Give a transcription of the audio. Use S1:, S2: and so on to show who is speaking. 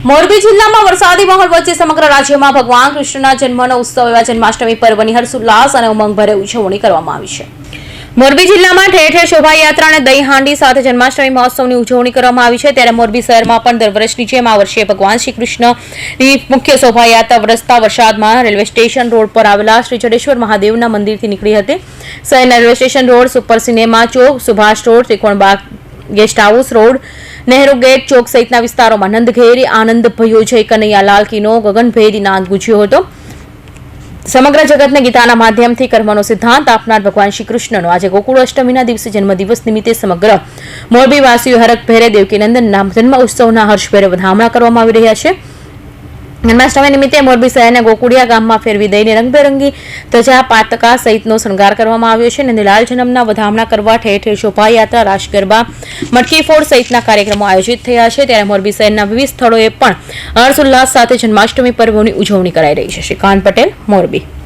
S1: મોરબી જિલ્લામાં વરસાદી માહોલ વચ્ચે સમગ્ર રાજ્યમાં ભગવાન કૃષ્ણના જન્મનો ઉત્સવ એવા જન્માષ્ટમી પર્વની હર્ષોલ્લાસ અને ઉમંગભરે ઉજવણી કરવામાં આવી છે। મોરબી જિલ્લામાં ઠેર ઠેર શોભાયાત્રા અને દહીં હાંડી સાથે જન્માષ્ટમી મહોત્સવની ઉજવણી કરવામાં આવી છે। ત્યારે મોરબી શહેરમાં પણ દર વર્ષની જેમ આ વર્ષે ભગવાન શ્રી કૃષ્ણની મુખ્ય શોભાયાત્રા વરસતા વરસાદમાં રેલવે સ્ટેશન રોડ પર આવેલા શ્રી જડેશ્વર મહાદેવના મંદિરથી નીકળી હતી। શહેરના railway station road, super cinema ચોક, Subhash road, Trikonbaug guest house road, Nehru gate चौक सहित विस्तारों में नंदघेरी आनंद भयो जय कन्हैयालाल कीनो गगनभेदी नाद गूंज्यो हतो। समग्र जगत ने गीताना माध्यमथी कर्मनो सिद्धांत आपनार भगवान श्री कृष्णनो आज गोकुळ अष्टमीना दिवसे जन्मदिवस निमित्ते समग्र मोरबीवासीओ हरखभेरे देवकीनंदनना जन्म उत्सवना हर्षभेरे વધામણા કરવામાં આવી રહ્યા છે। જન્માષ્ટમી નિમિત્તે મોરબી શહેરના ગોકુળિયા ગામમાં ફેરવી દઈને રંગબેરંગી ધજા પાતકા સહિતનો શણગાર કરવામાં આવ્યો છે। નંદલાલ જન્મના વધામણા કરવા ઠેર ઠેર શોભાયાત્રા, રાસ ગરબા, મટકી ફોડ સહિતના કાર્યક્રમો આયોજિત થયા છે। ત્યારે મોરબી શહેરના વિવિધ સ્થળોએ પણ હર્ષોલ્લાસ સાથે જન્માષ્ટમી પર્વની ઉજવણી કરાઈ રહી છે। શ્રીકાંત પટેલ, મોરબી।